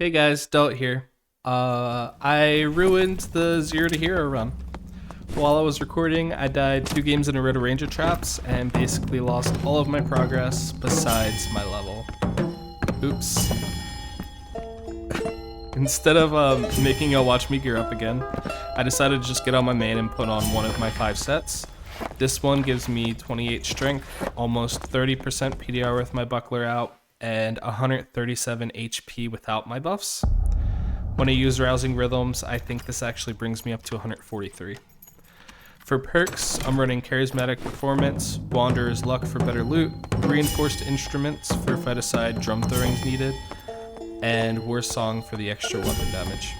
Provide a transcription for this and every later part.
Hey guys, Delt here. I ruined the Zero to Hero run. While I was recording, I died 2 games in a row to Ranger Traps and basically lost all of my progress besides my level. Oops. Instead of making y'all watch me gear up again, I decided to just get on my main and put on one of my 5 sets. This one gives me 28 strength, almost 30% PDR with my buckler out, and 137 HP without my buffs. When I use Rousing Rhythms, I think this actually brings me up to 143. For perks, I'm running Charismatic Performance, Wanderer's Luck for better loot, Reinforced Instruments for Feticide drum throwings needed, and War Song for the extra weapon damage.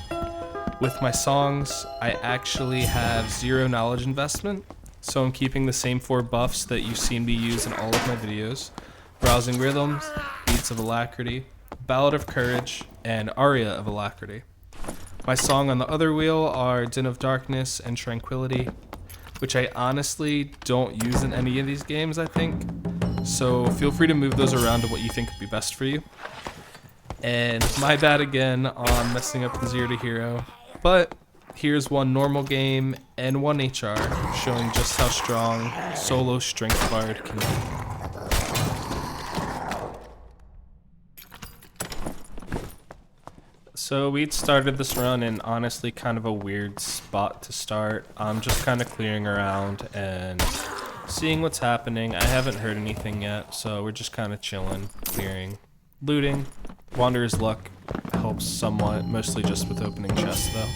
With my songs, I actually have 0 knowledge investment, so I'm keeping the same 4 buffs that you've seen me use in all of my videos: Rousing Rhythms, Beats of Alacrity, Ballad of Courage, and Aria of Alacrity. My song on the other wheel are Din of Darkness and Tranquility, which I honestly don't use in any of these games, I think. So feel free to move those around to what you think would be best for you. And my bad again on messing up the Zero to Hero, but here's one normal game and one HR showing just how strong solo Strength Bard can be. So we'd started this run in honestly kind of a weird spot to start. I'm just kind of clearing around and seeing what's happening. I haven't heard anything yet, so we're just kind of chilling, clearing, looting. Wanderer's Luck helps somewhat, mostly just with opening chests though.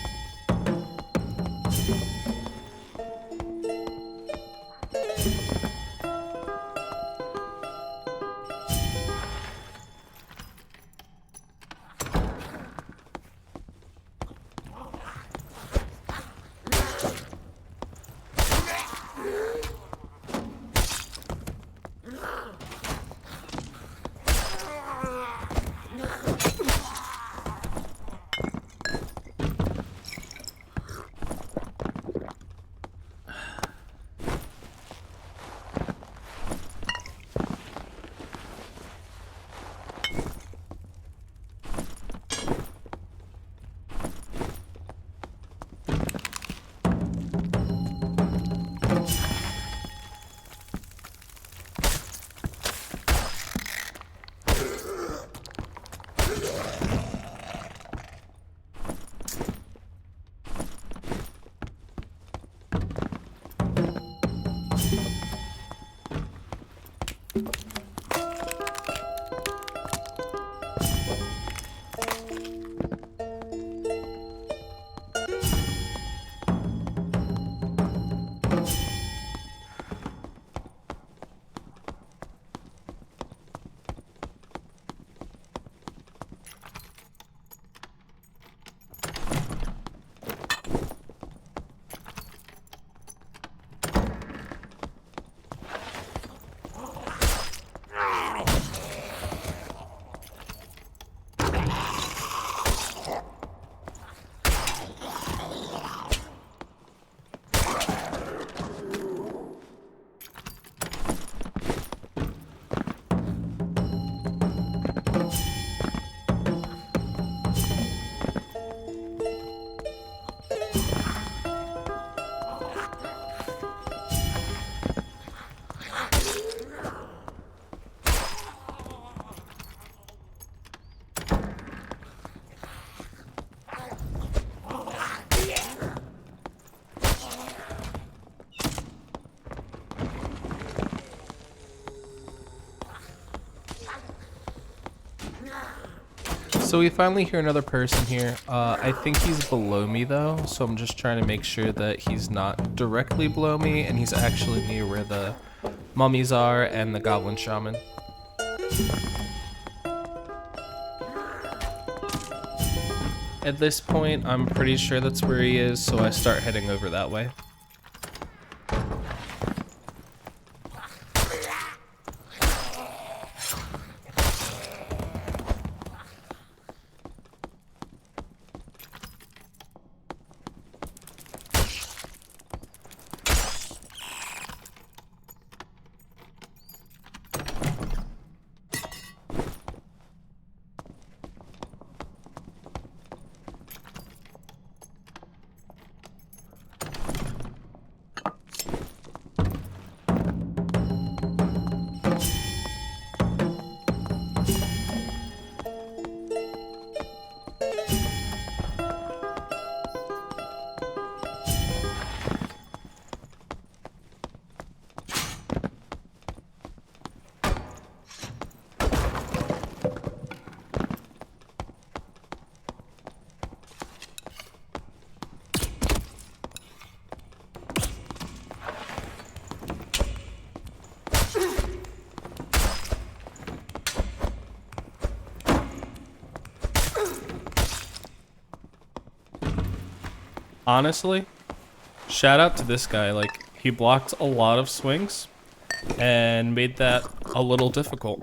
So we finally hear another person here. I think he's below me though, so I'm just trying to make sure that he's not directly below me and he's actually near where the mummies are and the goblin shaman. At this point, I'm pretty sure that's where he is, so I start heading over that way. honestly, shout out to this guy. Like, he blocked a lot of swings and made that a little difficult.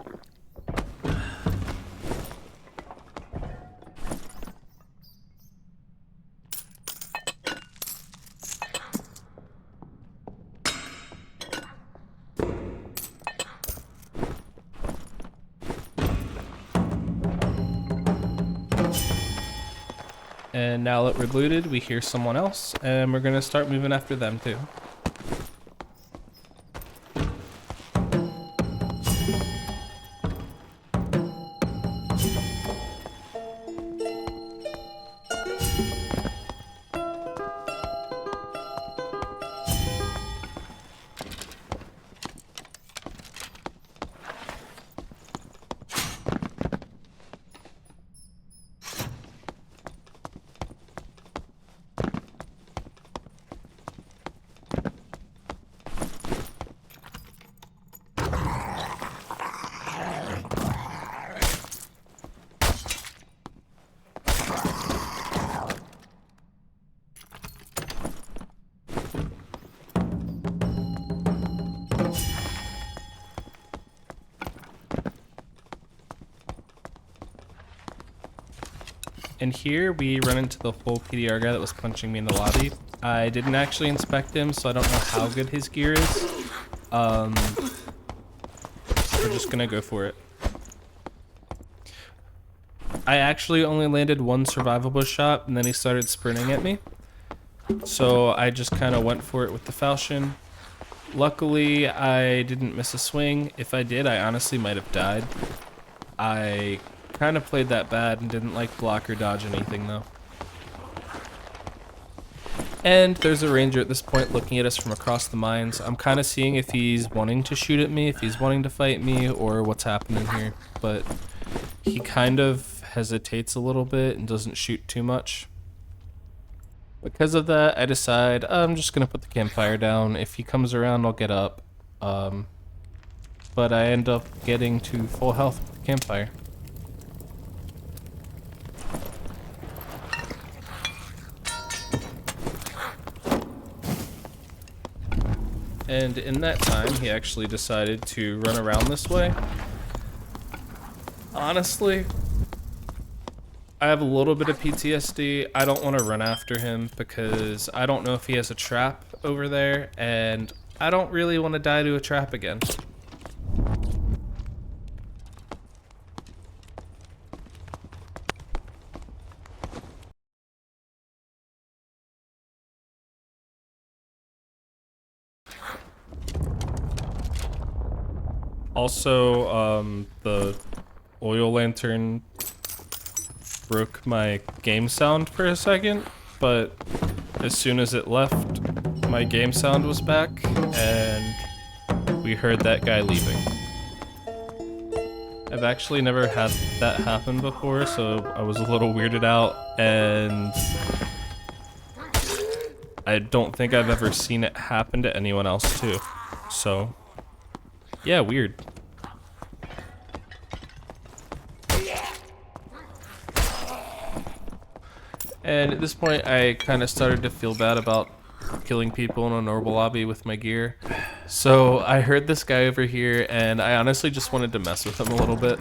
And now that we're looted, we hear someone else, and we're gonna start moving after them too. And here we run into the full PDR guy that was punching me in the lobby. I didn't actually inspect him, so I don't know how good his gear is. We're just gonna go for it. I actually only landed one survivable shot, and then he started sprinting at me. So I just kind of went for it with the falchion. Luckily, I didn't miss a swing. If I did, I honestly might have died. I kind of played that bad and didn't like block or dodge anything though. And there's a ranger at this point looking at us from across the mines. I'm kind of seeing if he's wanting to shoot at me, if he's wanting to fight me, or what's happening here. But he kind of hesitates a little bit and doesn't shoot too much. Because of that, I decide I'm just going to put the campfire down. If he comes around, I'll get up. But I end up getting to full health with the campfire. And in that time, he actually decided to run around this way. Honestly, I have a little bit of PTSD. I don't want to run after him because I don't know if he has a trap over there, and I don't really want to die to a trap again. Also, the oil lantern broke my game sound for a second, but as soon as it left, my game sound was back, and we heard that guy leaving. I've actually never had that happen before, so I was a little weirded out, and I don't think I've ever seen it happen to anyone else too. So, yeah, weird. And at this point, I kind of started to feel bad about killing people in a normal lobby with my gear. So I heard this guy over here, and I honestly just wanted to mess with him a little bit.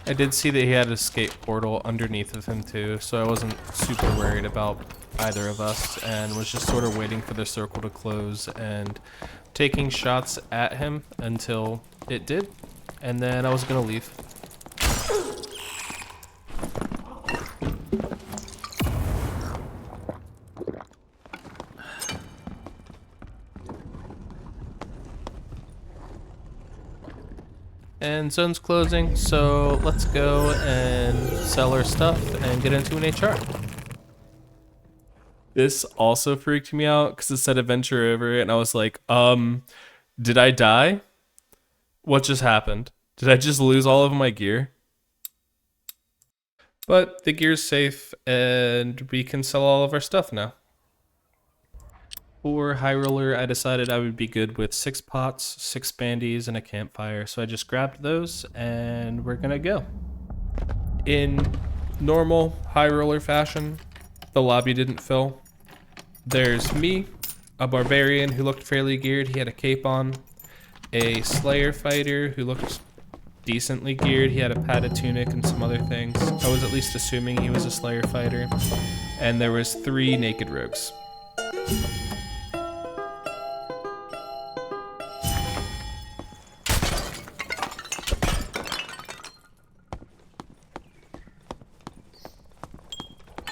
I did see that he had an escape portal underneath of him too, so I wasn't super worried about either of us, and was just sort of waiting for the circle to close and taking shots at him until it did, and then I was gonna leave. And zone's closing, so let's go and sell our stuff and get into an HR. This also freaked me out because it said adventure over, and I was like, did I die? What just happened? Did I just lose all of my gear? But the gear's safe, and we can sell all of our stuff now. For High Roller, I decided I would be good with 6 pots, 6 bandies, and a campfire, so I just grabbed those, and we're gonna go. In normal High Roller fashion, the lobby didn't fill. There's me, a barbarian who looked fairly geared, he had a cape on, a Slayer fighter who looked decently geared, he had a padded tunic and some other things. I was at least assuming he was a Slayer fighter. And there was 3 naked rogues.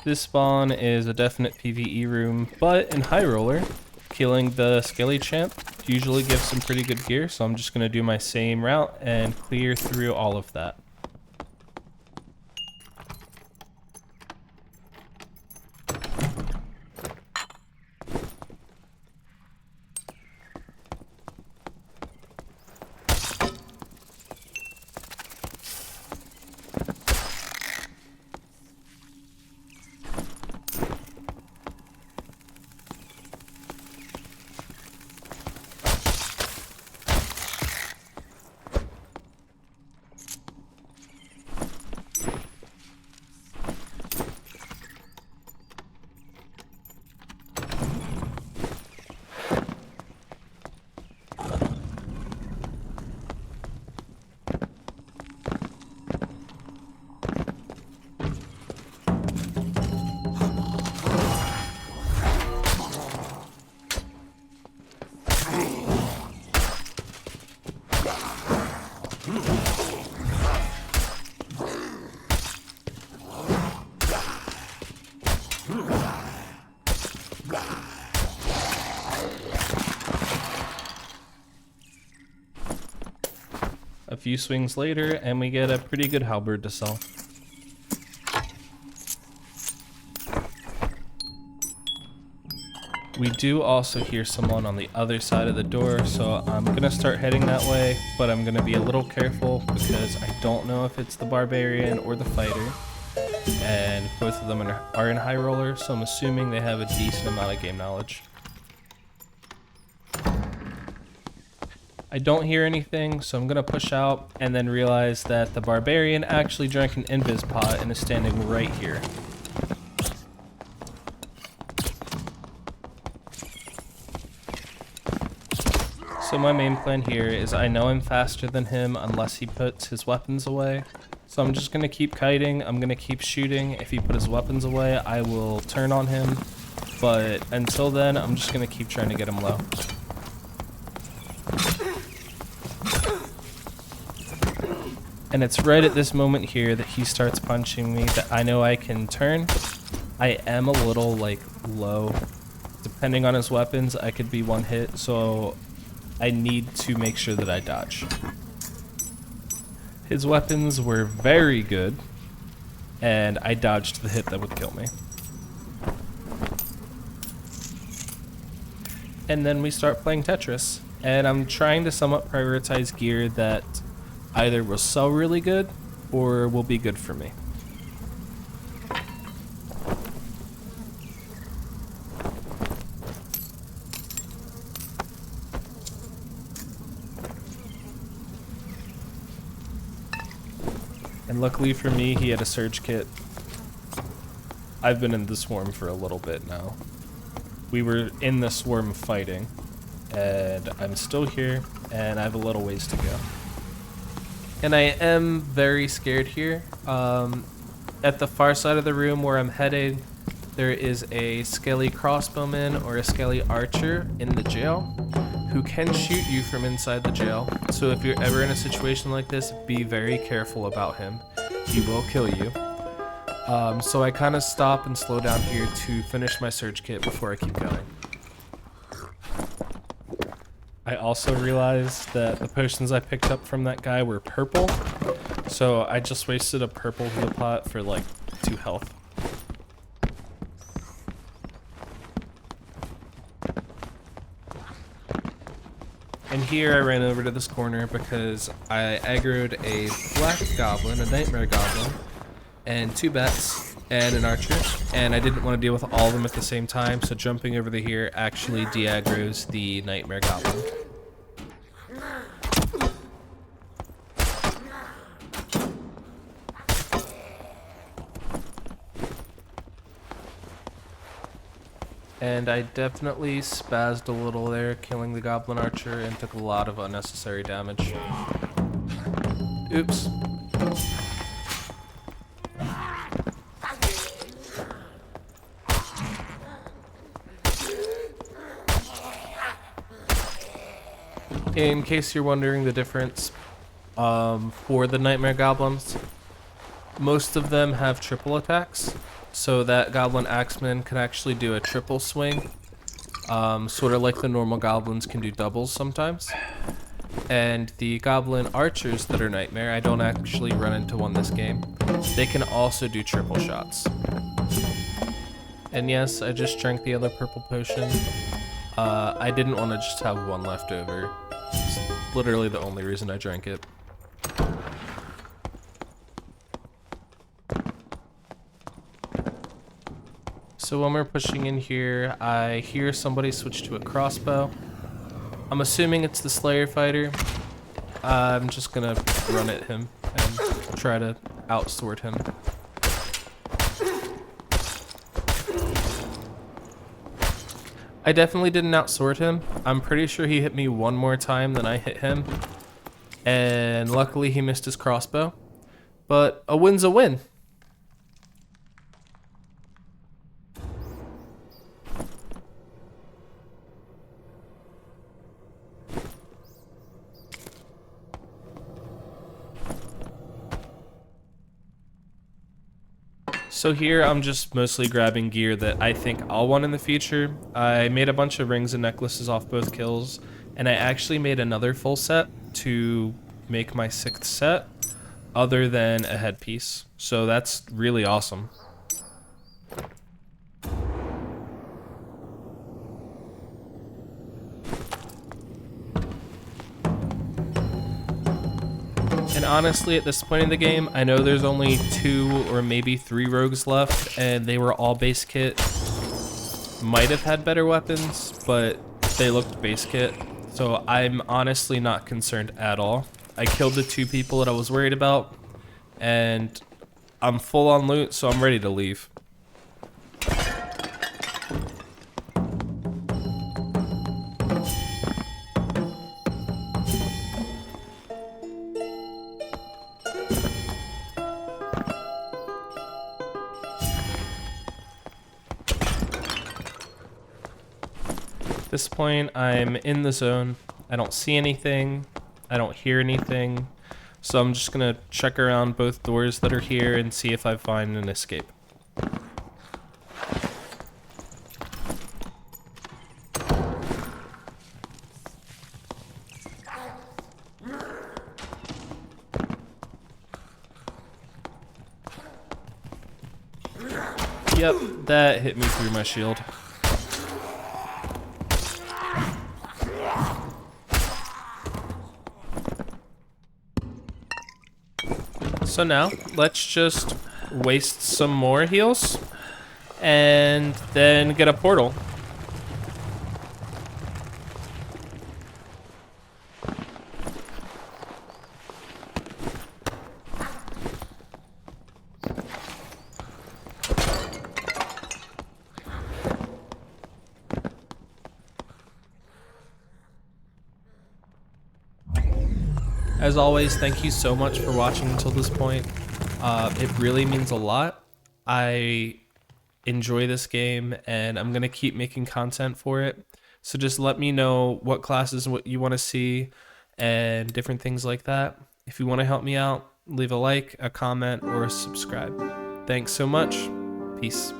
This spawn is a definite PvE room, but in High Roller, killing the Skelly Champ usually gives some pretty good gear, so I'm just going to do my same route and clear through all of that. A few swings later, and we get a pretty good halberd to sell. We do also hear someone on the other side of the door, so I'm gonna start heading that way, but I'm gonna be a little careful because I don't know if it's the barbarian or the fighter, and both of them are in High Roller, so I'm assuming they have a decent amount of game knowledge. I don't hear anything, so I'm gonna push out and then realize that the barbarian actually drank an invis pot and is standing right here. So my main plan here is I know I'm faster than him unless he puts his weapons away. So I'm just gonna keep kiting, I'm gonna keep shooting. If he put his weapons away, I will turn on him. But until then, I'm just gonna keep trying to get him low. And it's right at this moment here that he starts punching me that I know I can turn. I am a little low. Depending on his weapons, I could be one hit, so I need to make sure that I dodge. His weapons were very good, and I dodged the hit that would kill me. And then we start playing Tetris, and I'm trying to somewhat prioritize gear that either will sell really good or will be good for me. And luckily for me, he had a surge kit. I've been in the swarm for a little bit now. We were in the swarm fighting, and I'm still here, and I have a little ways to go. And I am very scared here. At the far side of the room where I'm headed, there is a skelly crossbowman or a skelly archer in the jail who can shoot you from inside the jail. So if you're ever in a situation like this, be very careful about him. He will kill you. So I kind of stop and slow down here to finish my surge kit before I keep going. I also realized that the potions I picked up from that guy were purple, so I just wasted a purple heal pot for 2 health. And here I ran over to this corner because I aggroed a black goblin, a nightmare goblin, and 2 bats and an archer, and I didn't want to deal with all of them at the same time, so jumping over to here actually de-aggroes the Nightmare Goblin. And I definitely spazzed a little there, killing the Goblin Archer, and took a lot of unnecessary damage. Oops. In case you're wondering the difference for the Nightmare Goblins, most of them have triple attacks. So that Goblin Axeman can actually do a triple swing, sort of like the normal goblins can do doubles sometimes. And the Goblin Archers that are Nightmare, I don't actually run into one this game, they can also do triple shots. And yes, I just drank the other purple potion. I didn't want to just have one left over. It's literally the only reason I drank it. So when we're pushing in here, I hear somebody switch to a crossbow. I'm assuming it's the Slayer fighter. I'm just gonna run at him and try to outsword him. I definitely didn't outsword him. I'm pretty sure he hit me one more time than I hit him. And luckily he missed his crossbow. But a win's a win. So here I'm just mostly grabbing gear that I think I'll want in the future. I made a bunch of rings and necklaces off both kills, and I actually made another full set to make my 6th set other than a headpiece. So that's really awesome. And honestly, at this point in the game, I know there's only 2 or maybe 3 rogues left, and they were all base kit. Might have had better weapons, but they looked base kit. So I'm honestly not concerned at all. I killed the 2 people that I was worried about, and I'm full on loot, so I'm ready to leave. At this point, I'm in the zone. I don't see anything. I don't hear anything. So I'm just gonna check around both doors that are here and see if I find an escape. Yep, that hit me through my shield. So now, let's just waste some more heals and then get a portal. As always, thank you so much for watching until this point. It really means a lot. I enjoy this game and I'm gonna keep making content for it. So just let me know what classes what you want to see and different things like that. If you want to help me out, leave a like, a comment, or a subscribe. Thanks so much. Peace.